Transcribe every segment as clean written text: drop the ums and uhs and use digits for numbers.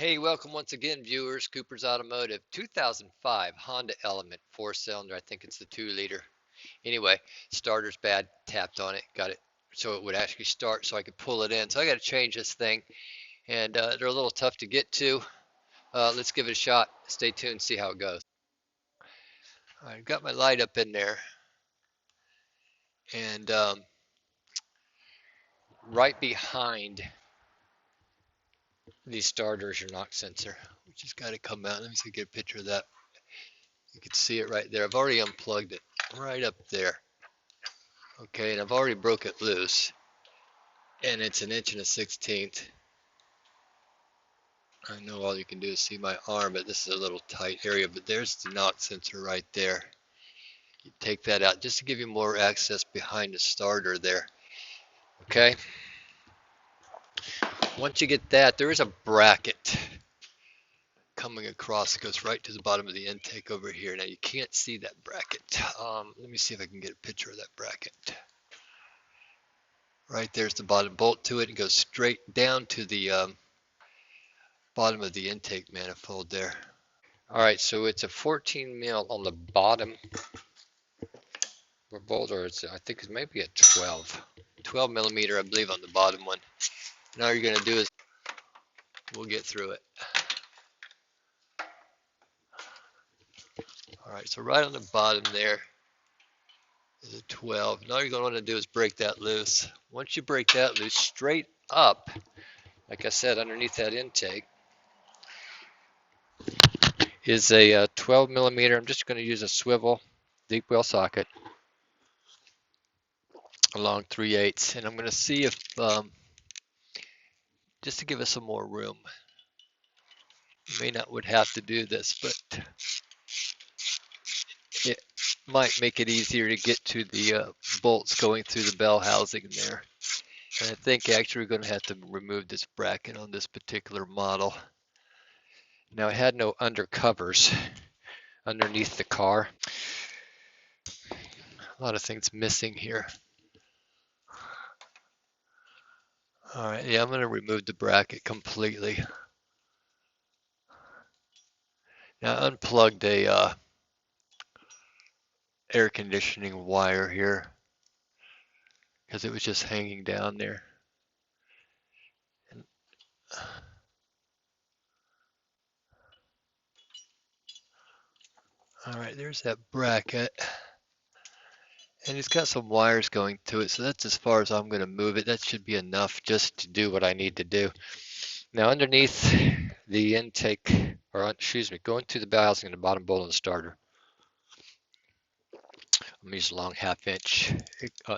Hey, welcome once again, viewers. Cooper's Automotive 2005 Honda Element 4-cylinder. I think it's the 2-liter. Anyway, starter's bad. Tapped on it, got it so it would actually start so I could pull it in. So I got to change this thing, and they're a little tough to get to. Let's give it a shot. Stay tuned, see how it goes. All right, got my light up in there, and right behind the starter is your knock sensor, which has got to come out. Let me see if I get a picture of that. You can see it right there. I've already unplugged it right up there. Okay, and I've already broke it loose, and it's 1 1/16. I know all you can do is see my arm, but this is a little tight area. But there's the knock sensor right there. You take that out just to give you more access behind the starter there. Okay, once you get that, there is a bracket coming across. It goes right to the bottom of the intake over here. Now you can't see that bracket. Let me see if I can get a picture of that bracket. Right there's the bottom bolt to it. It goes straight down to the bottom of the intake manifold there. All right, so it's a 14 mil on the bottom bolt, or I think it's maybe a 12 millimeter, I believe, on the bottom one. Now all you're gonna do is we'll get through it. All right, so right on the bottom there is a 12. Now all you're gonna want to do is break that loose. Once you break that loose, straight up, like I said, underneath that intake is a 12 millimeter. I'm just going to use a swivel deep well socket along 3/8, and I'm going to see if just to give us some more room. You may not would have to do this, but it might make it easier to get to the bolts going through the bell housing there. And I think actually we're going to have to remove this bracket on this particular model. Now it had no undercovers underneath the car. A lot of things missing here. All right, yeah, I'm going to remove the bracket completely. Now I unplugged a air conditioning wire here because it was just hanging down there. And, all right, there's that bracket. And it's got some wires going to it, so that's as far as I'm going to move it. That should be enough just to do what I need to do. Now underneath the intake, or excuse me, going through the bell housing in the bottom bolt of the starter, I'm going to use a long 1/2 inch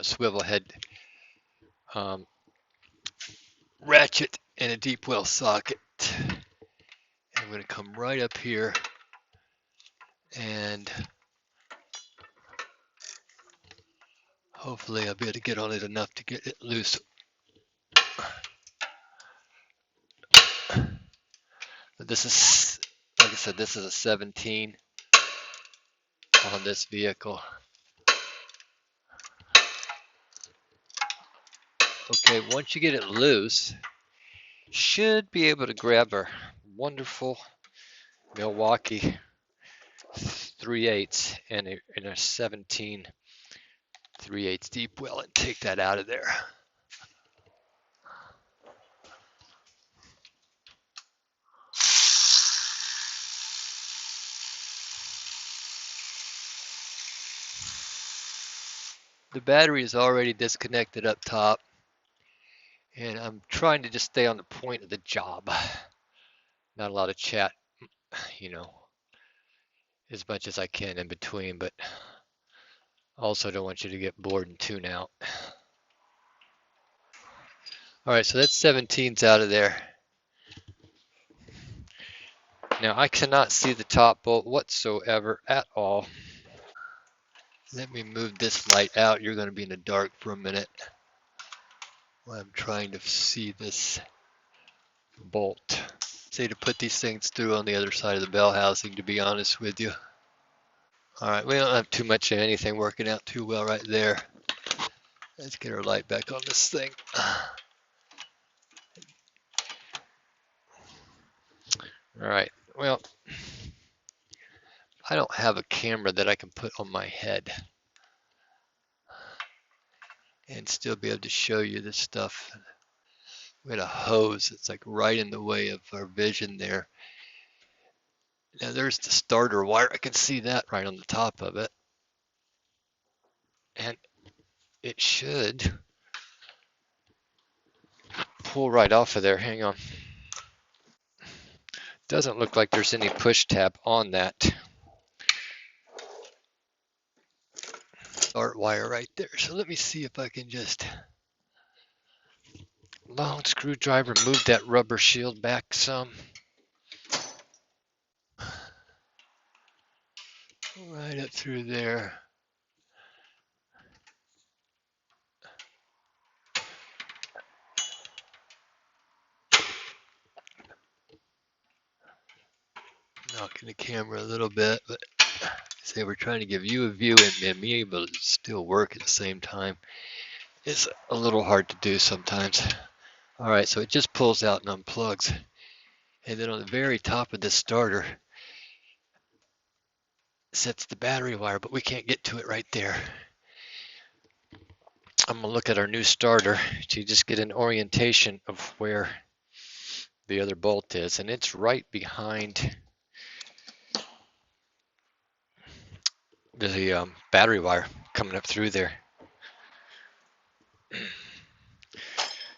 swivel head ratchet and a deep well socket. And I'm going to come right up here and hopefully I'll be able to get on it enough to get it loose. This is, like I said, this is a 17 on this vehicle. Okay, once you get it loose, should be able to grab a wonderful Milwaukee 3/8 and a 17 3/8 deep well and take that out of there. The battery is already disconnected up top, and I'm trying to just stay on the point of the job. Not a lot of chat, you know, as much as I can in between, but also don't want you to get bored and tune out. All right, so that 17's out of there. Now I cannot see the top bolt whatsoever at all. Let me move this light out. You're going to be in the dark for a minute while I'm trying to see this bolt. Say to put these things through on the other side of the bell housing, to be honest with you. All right, we don't have too much of anything working out too well right there. Let's get our light back on this thing. All right, well, I don't have a camera that I can put on my head and still be able to show you this stuff. We had a hose that's like right in the way of our vision there. Now there's the starter wire. I can see that right on the top of it. And it should pull right off of there. Hang on. Doesn't look like there's any push tab on that start wire right there. So let me see if I can just long screwdriver move that rubber shield back some. Right up through there. Knocking the camera a little bit, but say we're trying to give you a view and me able to still work at the same time. It's a little hard to do sometimes. All right, so it just pulls out and unplugs. And then on the very top of this starter sits the battery wire, but we can't get to it right there. I'm gonna look at our new starter to just get an orientation of where the other bolt is, and it's right behind the battery wire coming up through there.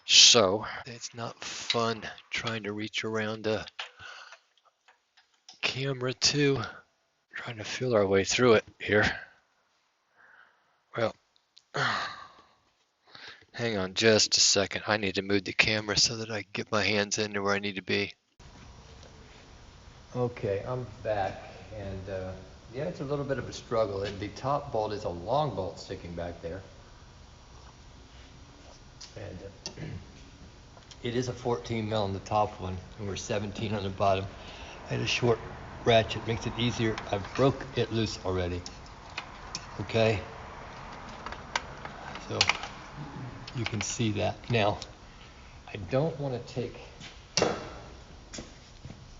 So it's not fun trying to reach around the camera too, trying to feel our way through it here. Well, hang on just a second. I need to move the camera so that I can get my hands into where I need to be. Okay, I'm back, and yeah, it's a little bit of a struggle. And the top bolt is a long bolt sticking back there, and it is a 14 mil on the top one, and we're 17 on the bottom. I had a short ratchet, makes it easier. I broke it loose already. Okay, so you can see that. Now, I don't want to take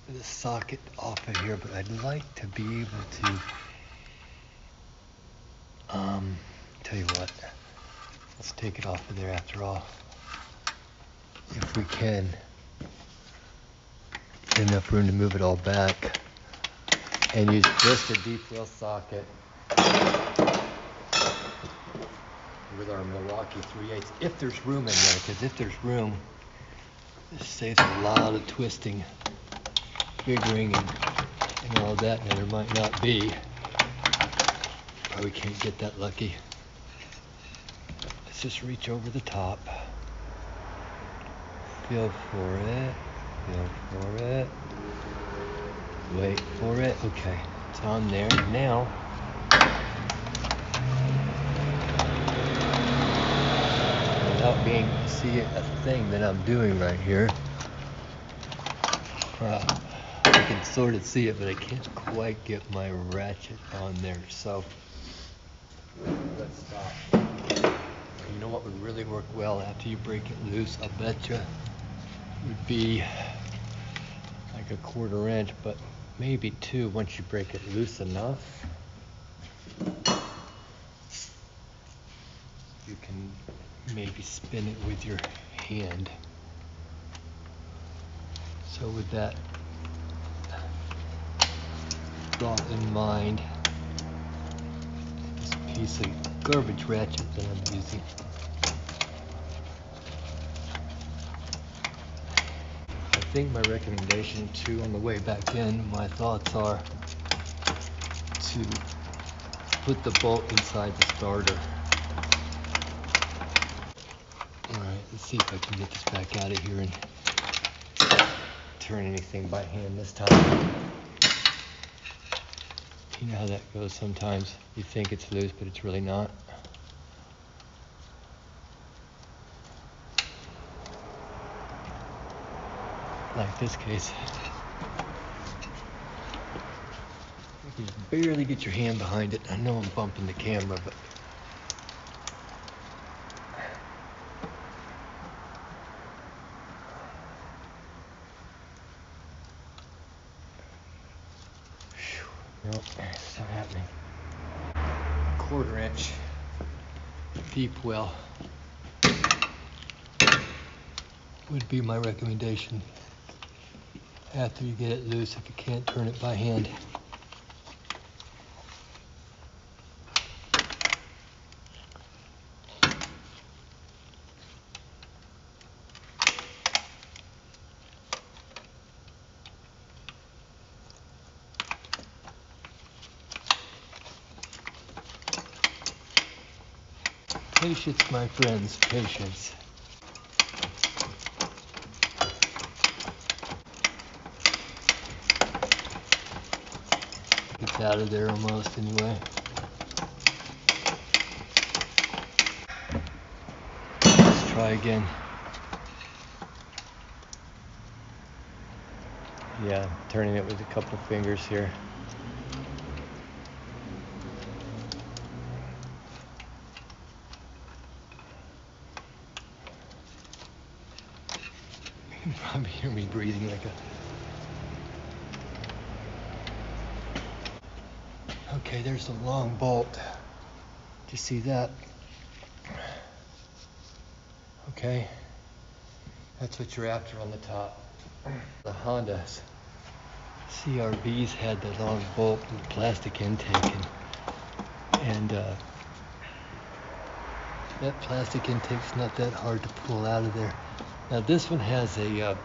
the socket off of here, but I'd like to be able to tell you what, let's take it off of there after all, if we can. Enough room to move it all back and use just a deep well socket with our Milwaukee 3/8 if there's room in there, because if there's room, this saves a lot of twisting, figuring, and all that. Now there might not be. Probably can't get that lucky. Let's just reach over the top. Feel for it. Feel for it. Wait for it. Okay, it's on there now. Without being see a thing that I'm doing right here. I can sort of see it, but I can't quite get my ratchet on there. So let's stop. You know what would really work well after you break it loose, I betcha, would be like a 1/4 inch, but maybe 2 once you break it loose enough. You can maybe spin it with your hand. So with that thought in mind, this piece of garbage ratchet that I'm using, I think my recommendation too on the way back in, my thoughts are to put the bolt inside the starter. Alright, let's see if I can get this back out of here and turn anything by hand this time. You know how that goes sometimes. You think it's loose, but it's really not. Like this case. You can just barely get your hand behind it. I know I'm bumping the camera, but Nope, it's not happening. 1/4 inch deep well would be my recommendation after you get it loose if you can't turn it by hand. Patience, my friends, patience. It's out of there almost anyway. Let's try again. Yeah, turning it with a couple fingers here. You can probably hear me breathing like a... Okay, there's the long bolt. Did you see that? Okay, that's what you're after on the top. The Honda CRVs had the long bolt with plastic intake, and that plastic intake's not that hard to pull out of there. Now this one has a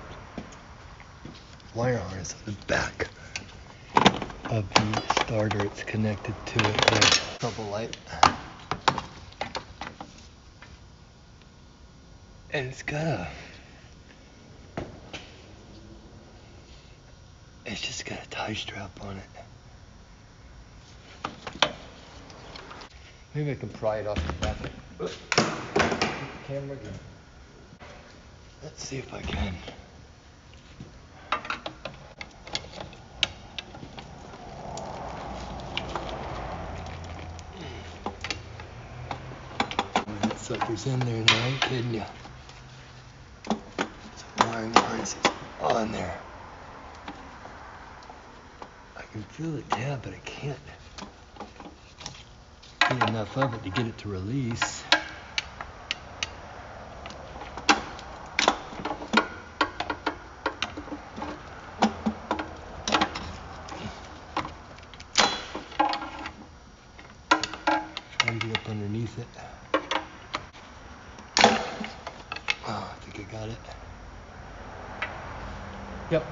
wire harness on the back of the starter. It's connected to it there. Trouble light. And it's just got a tie strap on it. Maybe I can pry it off the back. Camera again. Let's see if I can. That sucker's in there now, I ain't kidding you. So wiring harness is on there. I can feel the tab, but I can't get enough of it to get it to release. Trying to get up underneath it. Oh, I think I got it. Yep.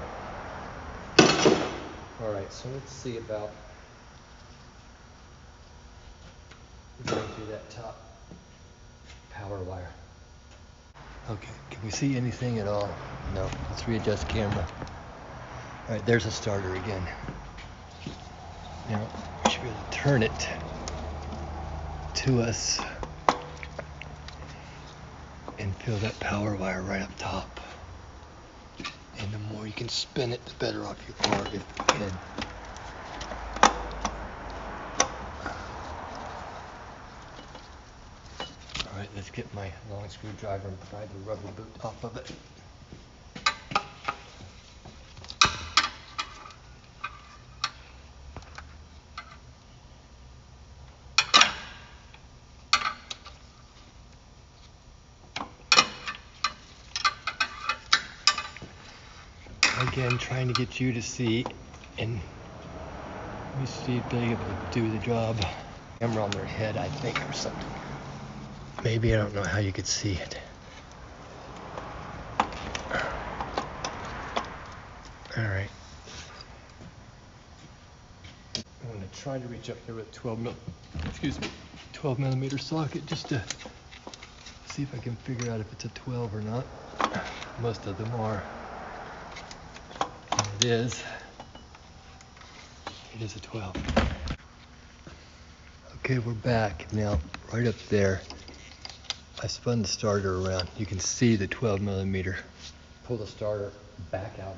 All right, so let's see about going through that top power wire. Okay, can we see anything at all? No, let's readjust camera. All right, there's a starter again. Now, we should be able to turn it to us and feel that power wire right up top. And the more you can spin it, the better off you are if you can. All right, let's get my long screwdriver and pry the rubber boot off of it. Again, trying to get you to see, and let me see if they're able to do the job. Camera on their head, I think, or something. Maybe, I don't know how you could see it. All right. I'm going to try to reach up here with 12 millimeter socket just to see if I can figure out if it's a 12 or not. Most of them are. And it is. It is a 12. Okay, we're back now. Right up there, I spun the starter around. You can see the 12 millimeter. Pull the starter back out,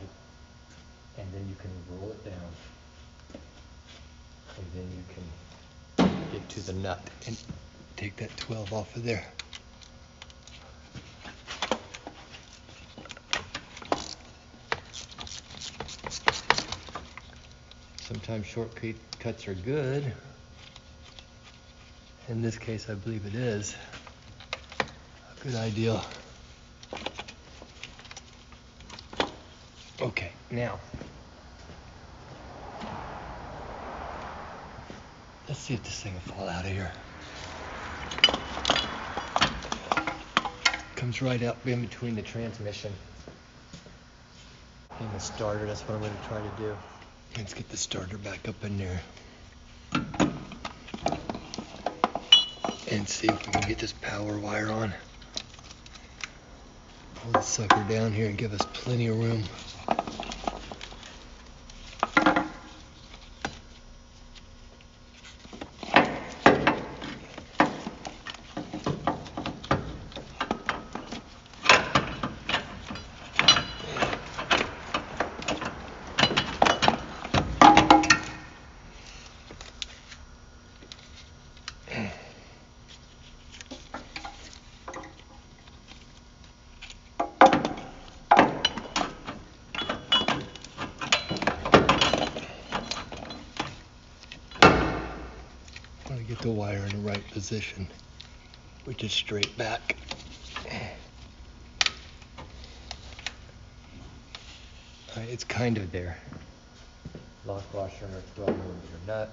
and then you can roll it down, and then you can get to the nut and take that 12 off of there. Sometimes shortcuts are good. In this case, I believe it is a good idea. Okay, now let's see if this thing will fall out of here. Comes right up in between the transmission and the starter. That's what I'm going to try to do. Let's get the starter back up in there and see if we can get this power wire on. Pull the sucker down here and give us plenty of room. Get the wire in the right position, which is straight back. It's kind of there. Lock washer and a 12mm nut.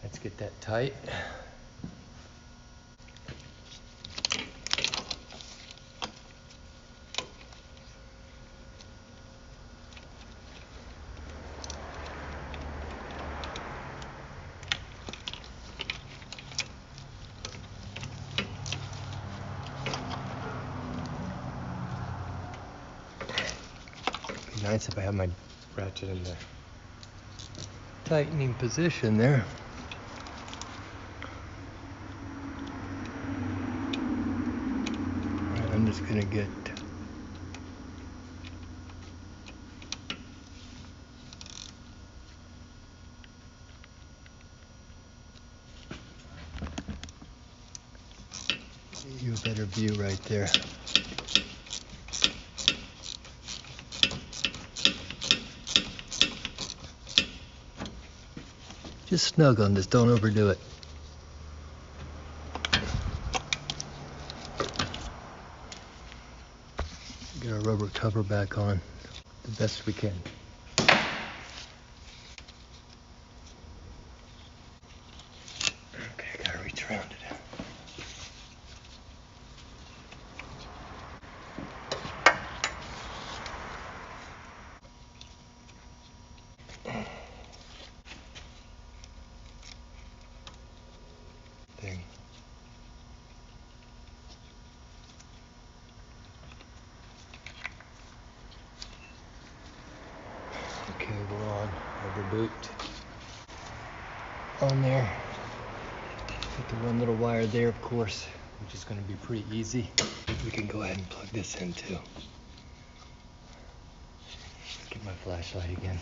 Let's get that tight. Be nice if I had my ratchet in the tightening position there. Right, I'm just gonna get you a better view right there. Just snug on this, don't overdo it. Get our rubber cover back on the best we can. Okay, gotta reach around it. Thing. Okay, we're on. Rubber boot on there. Put the one little wire there, of course, which is going to be pretty easy. We can go ahead and plug this in too. Let's get my flashlight again.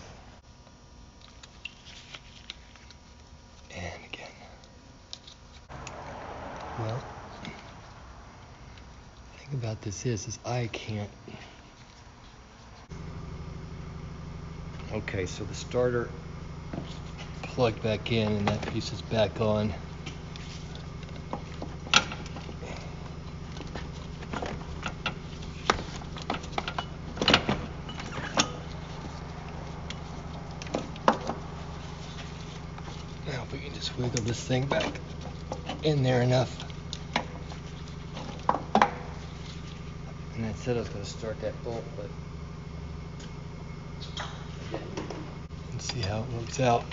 And again. Well, the thing about this is I can't. Okay, so the starter plugged back in and that piece is back on. Now if we can just wiggle this thing back in there enough. And I said I was going to start that bolt, but let's see how it works out.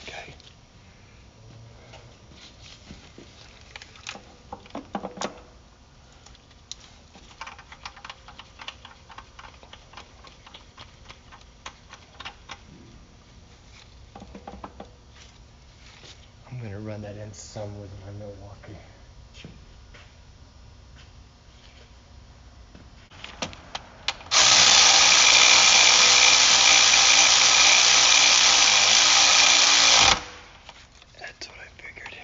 Okay. I'm going to run that in some with my Milwaukee. That's what I figured.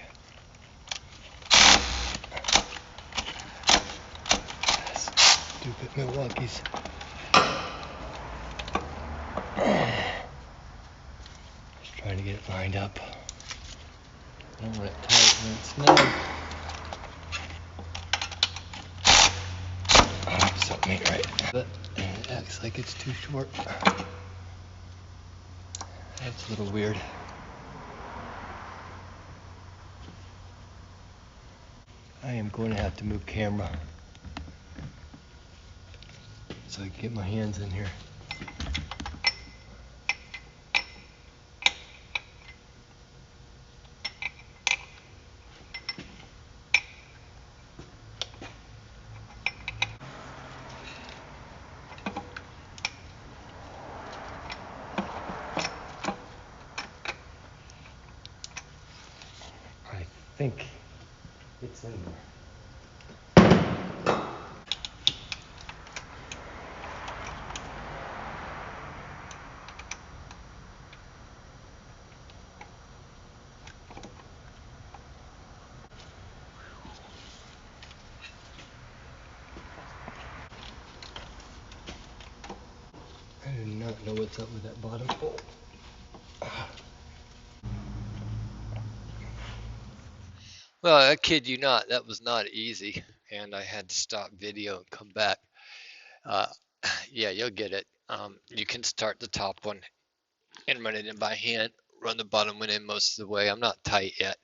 Stupid Milwaukees. Just trying to get it lined up. I don't want it tight when it's snug. Something ain't right. But it acts like it's too short. That's a little weird. I am going to have to move camera so I can get my hands in here. I think it's in there. I do not know what's up with that bottom bolt. Well, I kid you not, that was not easy, and I had to stop video and come back. Yeah, you'll get it. You can start the top one and run it in by hand, run the bottom one in most of the way. I'm not tight yet.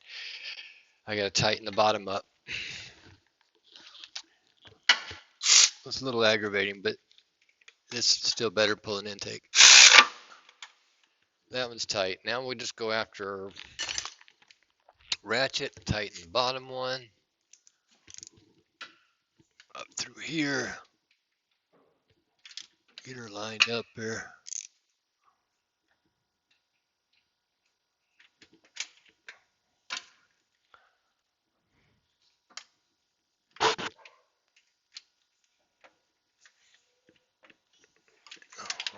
I gotta tighten the bottom up. It's a little aggravating, but this is still better pulling intake. That one's tight. Now we'll just go after ratchet, tighten the bottom one. Up through here. Get her lined up here.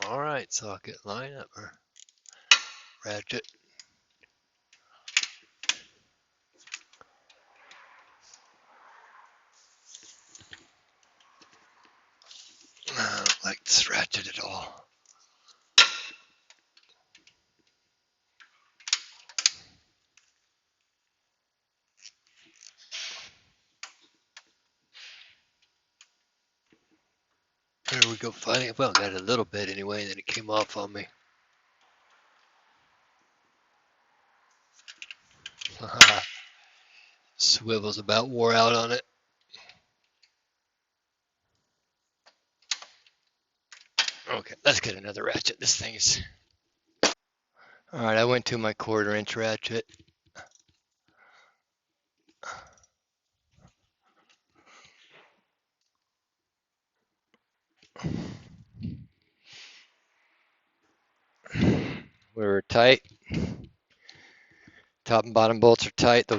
All right, socket, line up her. Ratchet. I don't like this ratchet at all. There we go, finally. Well, got a little bit anyway, then it came off on me. Swivel's about wore out on it. Okay, let's get another ratchet. This thing is... All right, I went to my 1/4 inch ratchet. We were tight. Top and bottom bolts are tight. The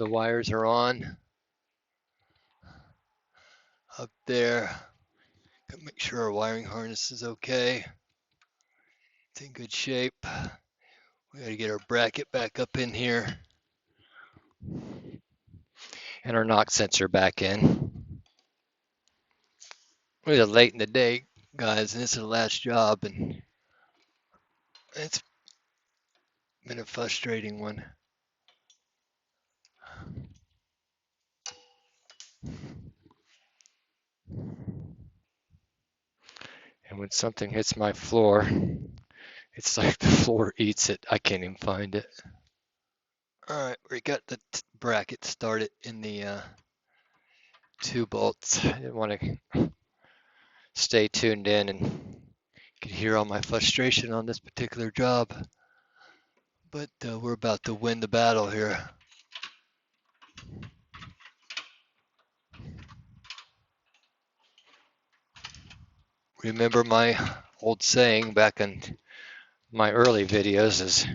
wires are on. Up there. Gotta make sure our wiring harness is okay. It's in good shape. We gotta get our bracket back up in here. And our knock sensor back in. We're late in the day, guys, and this is the last job, and it's been a frustrating one. And when something hits my floor, it's like the floor eats it. I can't even find it. All right, we got the bracket started in the 2 bolts. I didn't want to stay tuned in and you could hear all my frustration on this particular job. But we're about to win the battle here. Remember my old saying back in my early videos is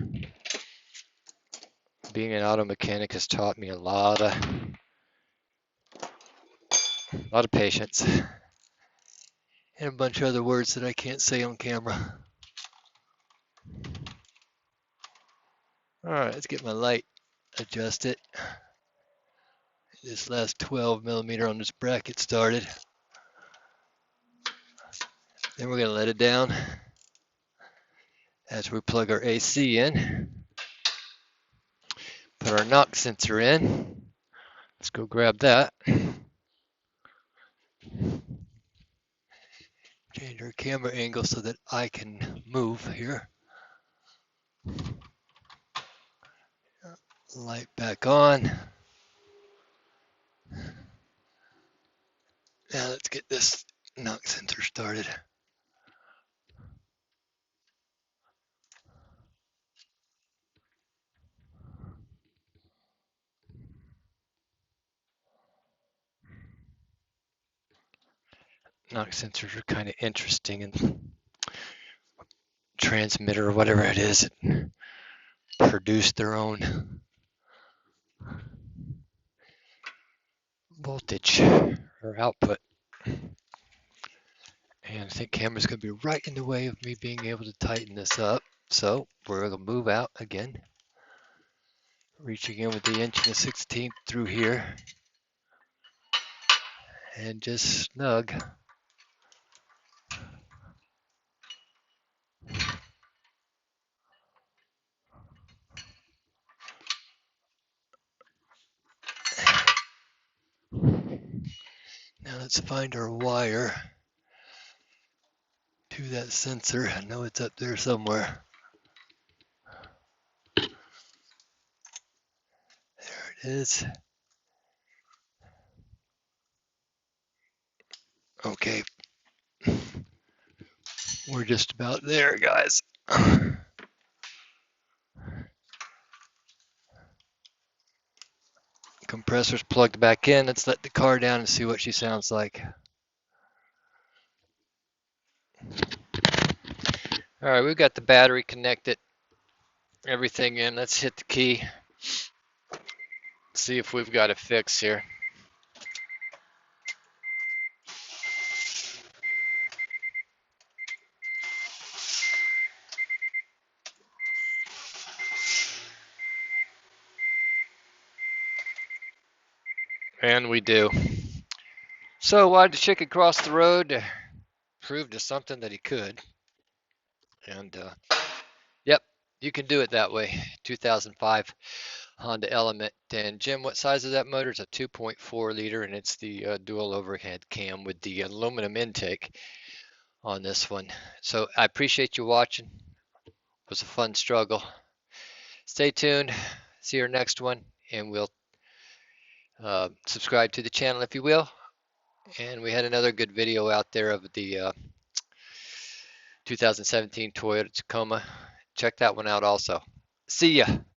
Being an auto mechanic has taught me a lot of patience and a bunch of other words that I can't say on camera. All right, let's get my light adjusted. This last 12 millimeter on this bracket started. Then we're going to let it down as we plug our AC in. Put our knock sensor in. Let's go grab that. Change our camera angle so that I can move here. Light back on. Now let's get this knock sensor started. Knock sensors are kind of interesting, and transmitter or whatever it is, produce their own voltage or output. And I think camera's going to be right in the way of me being able to tighten this up. So we're going to move out again, reaching in with the 1/16 through here, and just snug. Now let's find our wire to that sensor. I know it's up there somewhere. There it is. Okay. We're just about there, guys. Compressor's plugged back in. Let's let the car down and see what she sounds like. All right, we've got the battery connected, everything in. Let's hit the key. See if we've got a fix here. And we do. So why'd the chicken cross the road? To prove to something that he could. And yep, you can do it that way. 2005 Honda Element. And Jim, what size is that motor? It's a 2.4 liter, and it's the dual overhead cam with the aluminum intake on this one. So I appreciate you watching. It was a fun struggle. Stay tuned. See your next one, and we'll subscribe to the channel if you will. And we had another good video out there of the 2017 Toyota Tacoma. Check that one out also. See ya.